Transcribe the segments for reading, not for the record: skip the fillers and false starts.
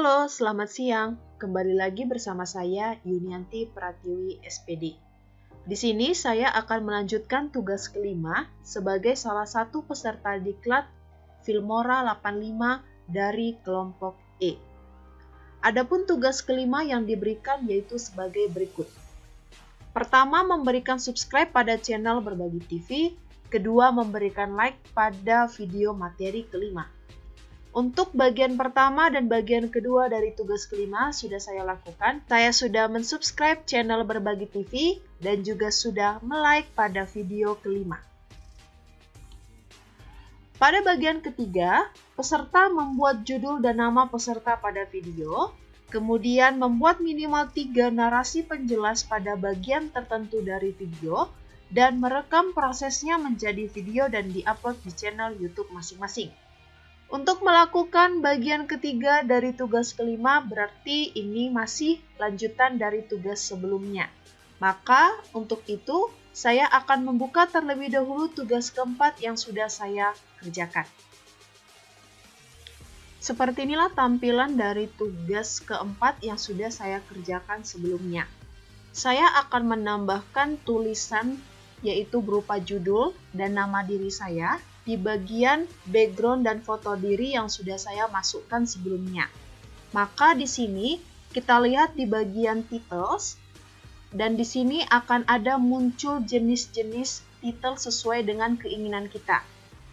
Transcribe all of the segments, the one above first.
Halo, selamat siang. Kembali lagi bersama saya, Yunianti Pratiwi, SPD. Di sini saya akan melanjutkan tugas kelima sebagai salah satu peserta diklat Filmora 85 dari kelompok E. Adapun tugas kelima yang diberikan yaitu sebagai berikut. Pertama, memberikan subscribe pada channel Berbagi TV. Kedua, memberikan like pada video materi kelima. Untuk bagian pertama dan bagian kedua dari tugas kelima sudah saya lakukan. Saya sudah mensubscribe channel Berbagi TV dan juga sudah like pada video kelima. Pada bagian ketiga, peserta membuat judul dan nama peserta pada video, kemudian membuat minimal 3 narasi penjelas pada bagian tertentu dari video, dan merekam prosesnya menjadi video dan diupload di channel YouTube masing-masing. Untuk melakukan bagian ketiga dari tugas kelima, berarti ini masih lanjutan dari tugas sebelumnya. Maka untuk itu, saya akan membuka terlebih dahulu tugas keempat yang sudah saya kerjakan. Seperti inilah tampilan dari tugas keempat yang sudah saya kerjakan sebelumnya. Saya akan menambahkan tulisan yaitu berupa judul dan nama diri saya di bagian background dan foto diri yang sudah saya masukkan sebelumnya. Maka di sini kita lihat di bagian titles, dan di sini akan ada muncul jenis-jenis titel sesuai dengan keinginan kita.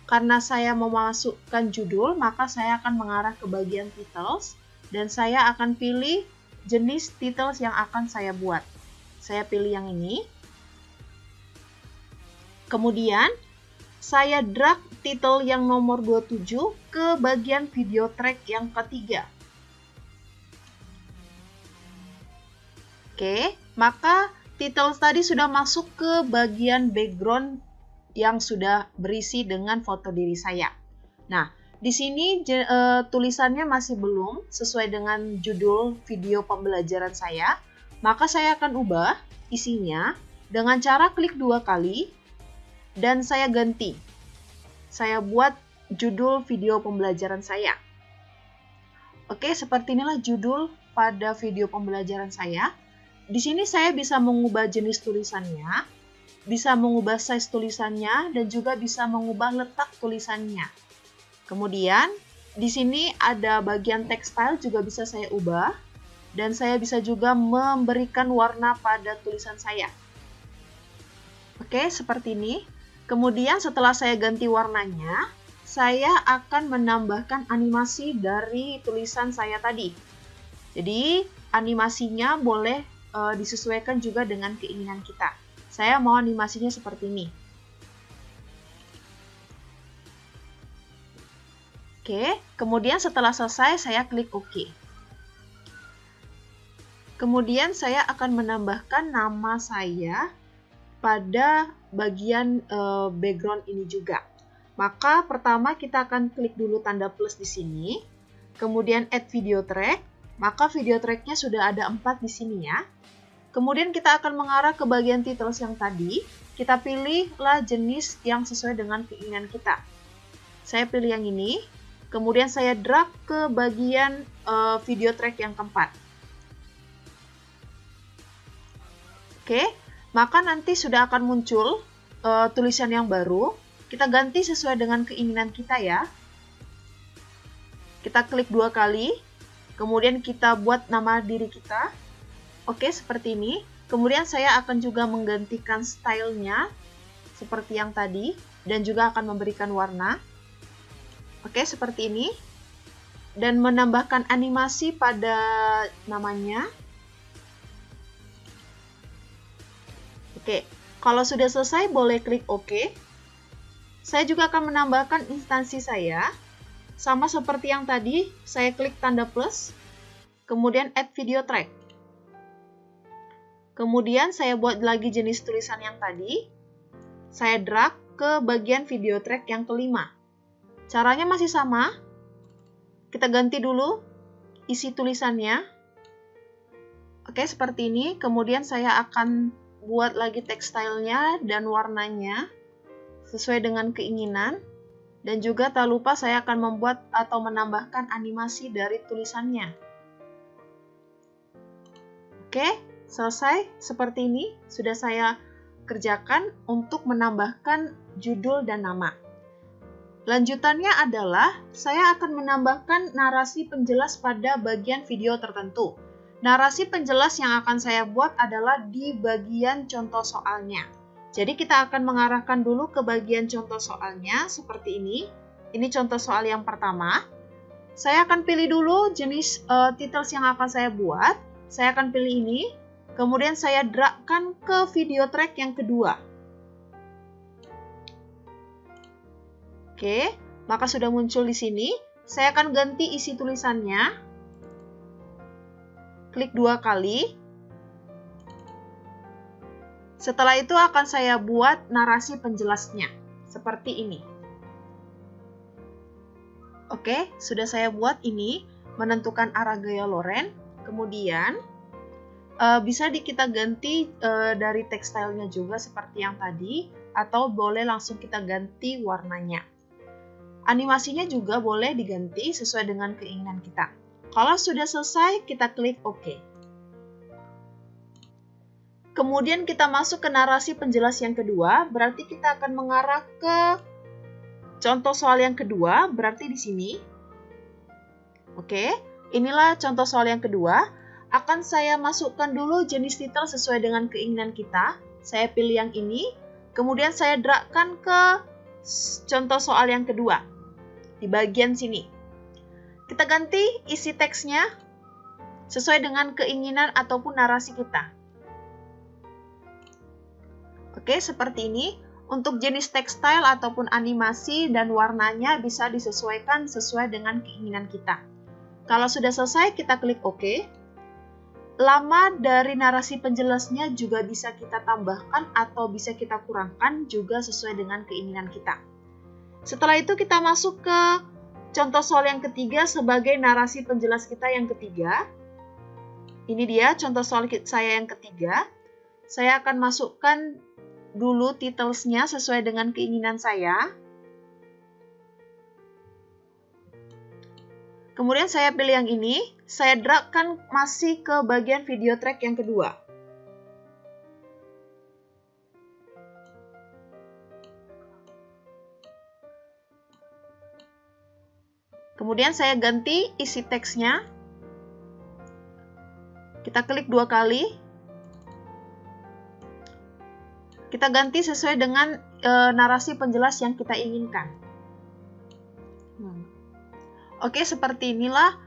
Karena saya memasukkan judul, maka saya akan mengarah ke bagian titles, dan saya akan pilih jenis titles yang akan saya buat. Saya pilih yang ini. Kemudian, saya drag titel yang nomor 27 ke bagian video track yang ketiga. Oke, maka titel tadi sudah masuk ke bagian background yang sudah berisi dengan foto diri saya. Nah, di sini tulisannya masih belum sesuai dengan judul video pembelajaran saya, maka saya akan ubah isinya dengan cara klik 2 kali, dan saya ganti. Saya buat judul video pembelajaran saya. Oke, seperti inilah judul pada video pembelajaran saya. Di sini saya bisa mengubah jenis tulisannya, bisa mengubah size tulisannya, dan juga bisa mengubah letak tulisannya. Kemudian, di sini ada bagian tekstil juga bisa saya ubah, dan saya bisa juga memberikan warna pada tulisan saya. Oke, seperti ini. Kemudian setelah saya ganti warnanya, saya akan menambahkan animasi dari tulisan saya tadi. Jadi animasinya boleh disesuaikan juga dengan keinginan kita. Saya mau animasinya seperti ini. Oke, kemudian setelah selesai saya klik OK. Kemudian saya akan menambahkan nama saya pada bagian background ini juga. Maka pertama kita akan klik dulu tanda plus di sini, kemudian add video track, maka video tracknya sudah ada 4 di sini ya. Kemudian kita akan mengarah ke bagian titles yang tadi, kita pilihlah jenis yang sesuai dengan keinginan kita. Saya pilih yang ini, kemudian saya drag ke bagian video track yang keempat. Oke. Maka nanti sudah akan muncul tulisan yang baru. Kita ganti sesuai dengan keinginan kita ya. Kita klik 2 kali, kemudian kita buat nama diri kita. Oke, seperti ini. Kemudian saya akan juga menggantikan stylenya seperti yang tadi, dan juga akan memberikan warna. Oke, seperti ini. Dan menambahkan animasi pada namanya. Oke, kalau sudah selesai boleh klik OK. Saya juga akan menambahkan instansi saya. Sama seperti yang tadi, saya klik tanda plus, kemudian add video track. Kemudian saya buat lagi jenis tulisan yang tadi. Saya drag ke bagian video track yang kelima. Caranya masih sama. Kita ganti dulu isi tulisannya. Oke, seperti ini. Kemudian saya akan buat lagi tekstilnya dan warnanya sesuai dengan keinginan, dan juga tak lupa saya akan membuat atau menambahkan animasi dari tulisannya. Oke, selesai. Seperti ini sudah saya kerjakan untuk menambahkan judul dan nama. Lanjutannya adalah saya akan menambahkan narasi penjelas pada bagian video tertentu. Narasi penjelas yang akan saya buat adalah di bagian contoh soalnya. Jadi kita akan mengarahkan dulu ke bagian contoh soalnya seperti ini. Ini contoh soal yang pertama. Saya akan pilih dulu jenis titles yang akan saya buat. Saya akan pilih ini. Kemudian saya dragkan ke video track yang kedua. Oke, maka sudah muncul di sini. Saya akan ganti isi tulisannya. Klik 2 kali. Setelah itu akan saya buat narasi penjelasnya. Seperti ini. Oke, sudah saya buat ini. Menentukan arah gaya Loren. Kemudian, bisa kita ganti dari tekstilnya juga seperti yang tadi. Atau boleh langsung kita ganti warnanya. Animasinya juga boleh diganti sesuai dengan keinginan kita. Kalau sudah selesai, kita klik OK. Kemudian kita masuk ke narasi penjelas yang kedua, berarti kita akan mengarah ke contoh soal yang kedua, berarti di sini. Oke, inilah contoh soal yang kedua. Akan saya masukkan dulu jenis titel sesuai dengan keinginan kita. Saya pilih yang ini, kemudian saya dragkan ke contoh soal yang kedua, di bagian sini. Kita ganti isi teksnya sesuai dengan keinginan ataupun narasi kita. Oke, seperti ini. Untuk jenis tekstil ataupun animasi dan warnanya bisa disesuaikan sesuai dengan keinginan kita. Kalau sudah selesai, kita klik OK. Lama dari narasi penjelasnya juga bisa kita tambahkan atau bisa kita kurangkan juga sesuai dengan keinginan kita. Setelah itu kita masuk ke contoh soal yang ketiga sebagai narasi penjelas kita yang ketiga. Ini dia contoh soal saya yang ketiga. Saya akan masukkan dulu titelsnya sesuai dengan keinginan saya. Kemudian saya pilih yang ini. Saya dragkan masih ke bagian video track yang kedua. Kemudian saya ganti isi teksnya. Kita klik 2 kali. Kita ganti sesuai dengan narasi penjelas yang kita inginkan. Oke, seperti inilah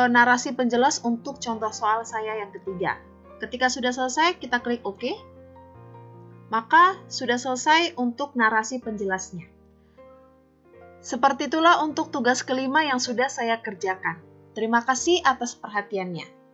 narasi penjelas untuk contoh soal saya yang ketiga. Ketika sudah selesai, kita klik OK. Maka sudah selesai untuk narasi penjelasnya. Seperti itulah untuk tugas kelima yang sudah saya kerjakan. Terima kasih atas perhatiannya.